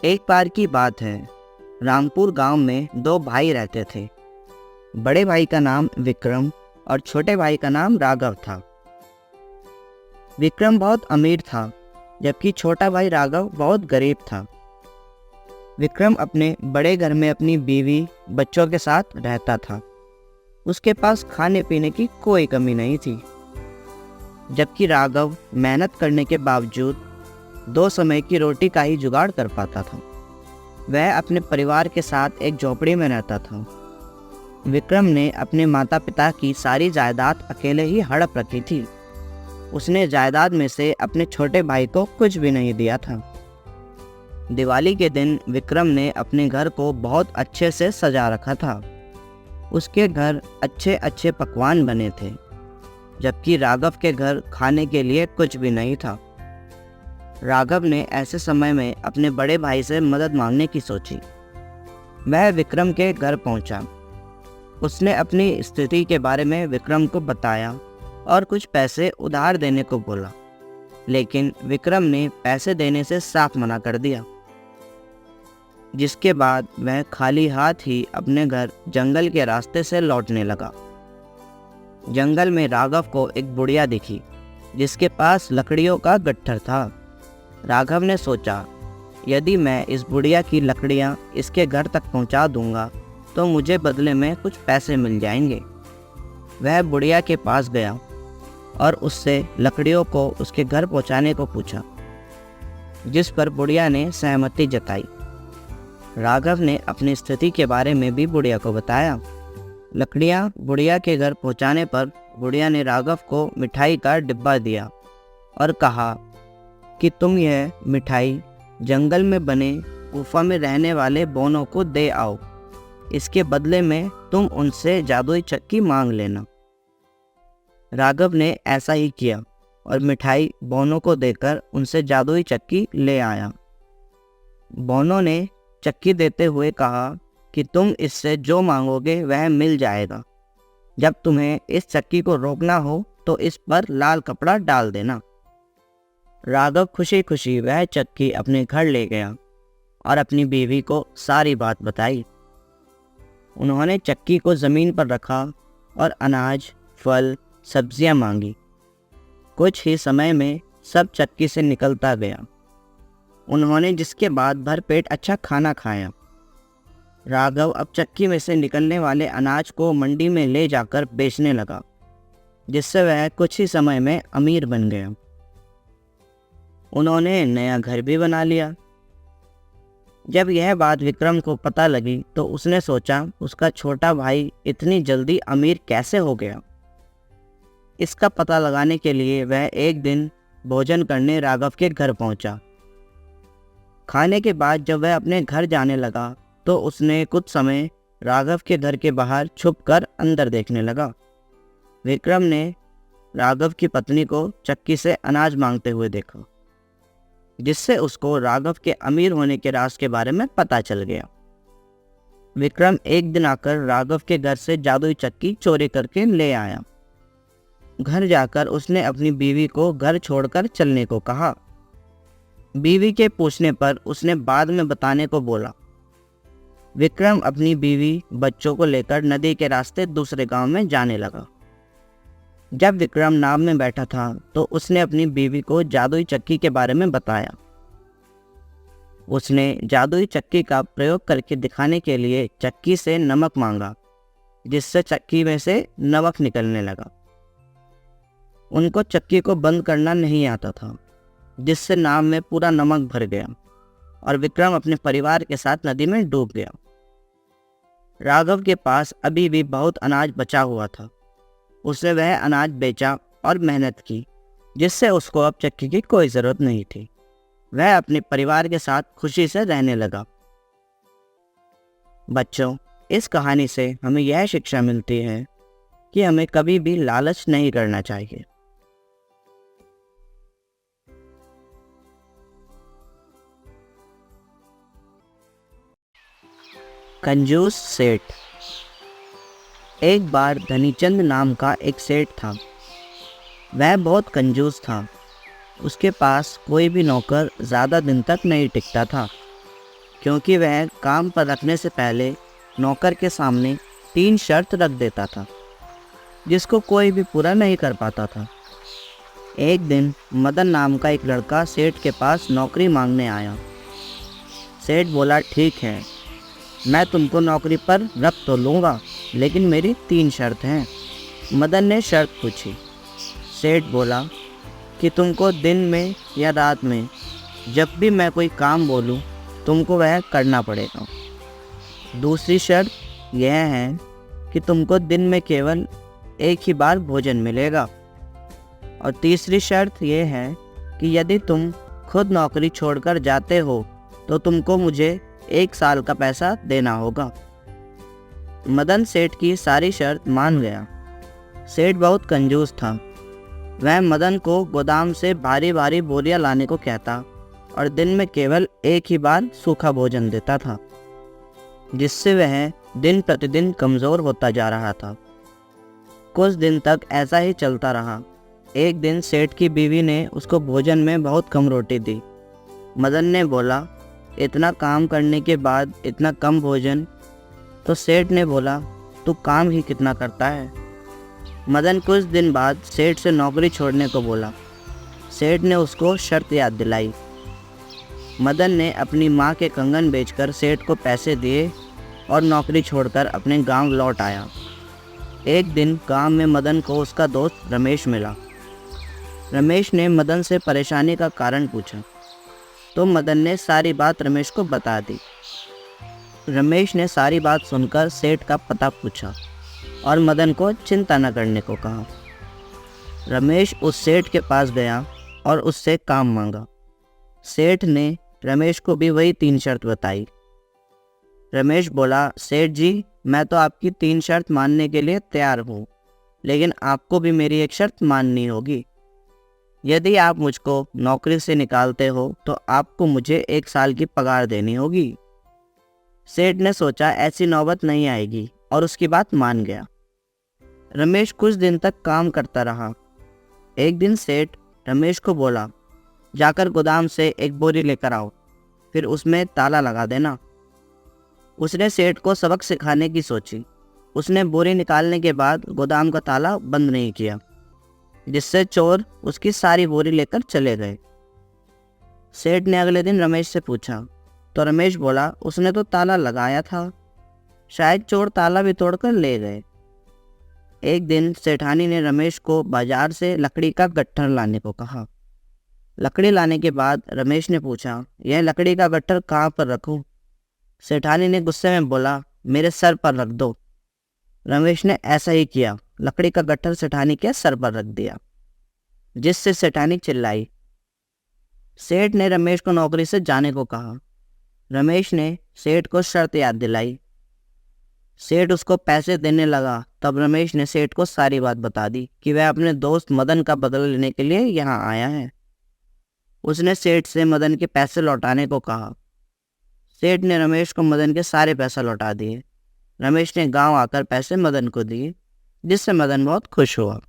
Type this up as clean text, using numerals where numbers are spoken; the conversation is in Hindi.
एक बार की बात है। रामपुर गांव में दो भाई रहते थे। बड़े भाई का नाम विक्रम और छोटे भाई का नाम राघव था। विक्रम बहुत अमीर था, जबकि छोटा भाई राघव बहुत गरीब था। विक्रम अपने बड़े घर में अपनी बीवी बच्चों के साथ रहता था। उसके पास खाने पीने की कोई कमी नहीं थी, जबकि राघव मेहनत करने के बावजूद 2 समय की रोटी का ही जुगाड़ कर पाता था। वह अपने परिवार के साथ एक झोपड़ी में रहता था। विक्रम ने अपने माता पिता की सारी जायदाद अकेले ही हड़प रखी थी। उसने जायदाद में से अपने छोटे भाई को कुछ भी नहीं दिया था। दिवाली के दिन विक्रम ने अपने घर को बहुत अच्छे से सजा रखा था। उसके घर अच्छे अच्छे पकवान बने थे, जबकि राघव के घर खाने के लिए कुछ भी नहीं था। राघव ने ऐसे समय में अपने बड़े भाई से मदद मांगने की सोची। वह विक्रम के घर पहुंचा। उसने अपनी स्थिति के बारे में विक्रम को बताया और कुछ पैसे उधार देने को बोला, लेकिन विक्रम ने पैसे देने से साफ मना कर दिया। जिसके बाद वह खाली हाथ ही अपने घर जंगल के रास्ते से लौटने लगा। जंगल में राघव को एक बुढ़िया दिखी, जिसके पास लकड़ियों का गट्ठर था। राघव ने सोचा, यदि मैं इस बुढ़िया की लकड़ियाँ इसके घर तक पहुँचा दूंगा तो मुझे बदले में कुछ पैसे मिल जाएंगे। वह बुढ़िया के पास गया और उससे लकड़ियों को उसके घर पहुँचाने को पूछा, जिस पर बुढ़िया ने सहमति जताई। राघव ने अपनी स्थिति के बारे में भी बुढ़िया को बताया। लकड़ियाँ बुढ़िया के घर पहुँचाने पर बुढ़िया ने राघव को मिठाई का डिब्बा दिया और कहा कि तुम यह मिठाई जंगल में बने गुफा में रहने वाले बोनों को दे आओ। इसके बदले में तुम उनसे जादुई चक्की मांग लेना। राघव ने ऐसा ही किया और मिठाई बोनों को देकर उनसे जादुई चक्की ले आया। बोनों ने चक्की देते हुए कहा कि तुम इससे जो मांगोगे वह मिल जाएगा। जब तुम्हें इस चक्की को रोकना हो तो इस पर लाल कपड़ा डाल देना। राघव खुशी खुशी वह चक्की अपने घर ले गया और अपनी बीवी को सारी बात बताई। उन्होंने चक्की को ज़मीन पर रखा और अनाज, फल, सब्जियां मांगी। कुछ ही समय में सब चक्की से निकलता गया। उन्होंने जिसके बाद भरपेट अच्छा खाना खाया। राघव अब चक्की में से निकलने वाले अनाज को मंडी में ले जाकर बेचने लगा, जिससे वह कुछ ही समय में अमीर बन गया। उन्होंने नया घर भी बना लिया। जब यह बात विक्रम को पता लगी तो उसने सोचा, उसका छोटा भाई इतनी जल्दी अमीर कैसे हो गया। इसका पता लगाने के लिए वह एक दिन भोजन करने राघव के घर पहुंचा। खाने के बाद जब वह अपने घर जाने लगा तो उसने कुछ समय राघव के घर के बाहर छुपकर अंदर देखने लगा। विक्रम ने राघव की पत्नी को चक्की से अनाज मांगते हुए देखा, जिससे उसको राघव के अमीर होने के राज के बारे में पता चल गया। विक्रम एक दिन आकर राघव के घर से जादुई चक्की चोरी करके ले आया। घर जाकर उसने अपनी बीवी को घर छोड़कर चलने को कहा। बीवी के पूछने पर उसने बाद में बताने को बोला। विक्रम अपनी बीवी बच्चों को लेकर नदी के रास्ते दूसरे गांव में जाने लगा। जब विक्रम नाव में बैठा था तो उसने अपनी बीवी को जादुई चक्की के बारे में बताया। उसने जादुई चक्की का प्रयोग करके दिखाने के लिए चक्की से नमक मांगा, जिससे चक्की में से नमक निकलने लगा। उनको चक्की को बंद करना नहीं आता था, जिससे नाव में पूरा नमक भर गया और विक्रम अपने परिवार के साथ नदी में डूब गया। राघव के पास अभी भी बहुत अनाज बचा हुआ था। उसने वह अनाज बेचा और मेहनत की, जिससे उसको अब चक्की की कोई ज़रूरत नहीं थी। वह अपने परिवार के साथ खुशी से रहने लगा। बच्चों, इस कहानी से हमें यह शिक्षा मिलती है कि हमें कभी भी लालच नहीं करना चाहिए। कंजूस सेठ। एक बार धनीचंद नाम का एक सेठ था। वह बहुत कंजूस था। उसके पास कोई भी नौकर ज़्यादा दिन तक नहीं टिकता था। क्योंकि वह काम पर रखने से पहले नौकर के सामने 3 शर्त रख देता था, जिसको कोई भी पूरा नहीं कर पाता था। एक दिन मदन नाम का एक लड़का सेठ के पास नौकरी मांगने आया। सेठ बोला, ठीक है, मैं तुमको नौकरी पर रख तो लूँगा, लेकिन मेरी 3 शर्त हैं। मदन ने शर्त पूछी। सेठ बोला कि तुमको दिन में या रात में जब भी मैं कोई काम बोलूं, तुमको वह करना पड़ेगा। दूसरी शर्त यह है कि तुमको दिन में केवल एक ही बार भोजन मिलेगा। और तीसरी शर्त यह है कि यदि तुम खुद नौकरी छोड़कर जाते हो तो तुमको मुझे 1 साल का पैसा देना होगा। मदन सेठ की सारी शर्त मान गया। सेठ बहुत कंजूस था। वह मदन को गोदाम से भारी भारी बोरियां लाने को कहता और दिन में केवल एक ही बार सूखा भोजन देता था, जिससे वह दिन प्रतिदिन कमज़ोर होता जा रहा था। कुछ दिन तक ऐसा ही चलता रहा। एक दिन सेठ की बीवी ने उसको भोजन में बहुत कम रोटी दी। मदन ने बोला, इतना काम करने के बाद इतना कम भोजन? तो सेठ ने बोला, तू काम ही कितना करता है। मदन कुछ दिन बाद सेठ से नौकरी छोड़ने को बोला। सेठ ने उसको शर्त याद दिलाई। मदन ने अपनी माँ के कंगन बेचकर सेठ को पैसे दिए और नौकरी छोड़कर अपने गांव लौट आया। एक दिन गांव में मदन को उसका दोस्त रमेश मिला। रमेश ने मदन से परेशानी का कारण पूछा, तो मदन ने सारी बात रमेश को बता दी। रमेश ने सारी बात सुनकर सेठ का पता पूछा और मदन को चिंता न करने को कहा। रमेश उस सेठ के पास गया और उससे काम मांगा। सेठ ने रमेश को भी वही 3 शर्त बताई। रमेश बोला, सेठ जी, मैं तो आपकी 3 शर्त मानने के लिए तैयार हूँ, लेकिन आपको भी मेरी एक शर्त माननी होगी। यदि आप मुझको नौकरी से निकालते हो तो आपको मुझे 1 साल की पगार देनी होगी। सेठ ने सोचा ऐसी नौबत नहीं आएगी और उसकी बात मान गया। रमेश कुछ दिन तक काम करता रहा। एक दिन सेठ रमेश को बोला, जाकर गोदाम से एक बोरी लेकर आओ, फिर उसमें ताला लगा देना। उसने सेठ को सबक सिखाने की सोची। उसने बोरी निकालने के बाद गोदाम का ताला बंद नहीं किया, जिससे चोर उसकी सारी बोरी लेकर चले गए। सेठ ने अगले दिन रमेश से पूछा, तो रमेश बोला, उसने तो ताला लगाया था, शायद चोर ताला भी तोड़कर ले गए। एक दिन सेठानी ने रमेश को बाजार से लकड़ी का गट्ठर लाने को कहा। लकड़ी लाने के बाद रमेश ने पूछा, यह लकड़ी का गट्ठर कहाँ पर रखूं? सेठानी ने गुस्से में बोला, मेरे सर पर रख दो। रमेश ने ऐसा ही किया। लकड़ी का गट्ठर सेठानी के सर पर रख दिया, जिससे सेठानी चिल्लाई। सेठ ने रमेश को नौकरी से जाने को कहा। रमेश ने सेठ को शर्त याद दिलाई। सेठ उसको पैसे देने लगा। तब रमेश ने सेठ को सारी बात बता दी कि वह अपने दोस्त मदन का बदला लेने के लिए यहाँ आया है। उसने सेठ से मदन के पैसे लौटाने को कहा। सेठ ने रमेश को मदन के सारे पैसे लौटा दिए। रमेश ने गांव आकर पैसे मदन को दिए, जिससे मदन बहुत खुश हुआ।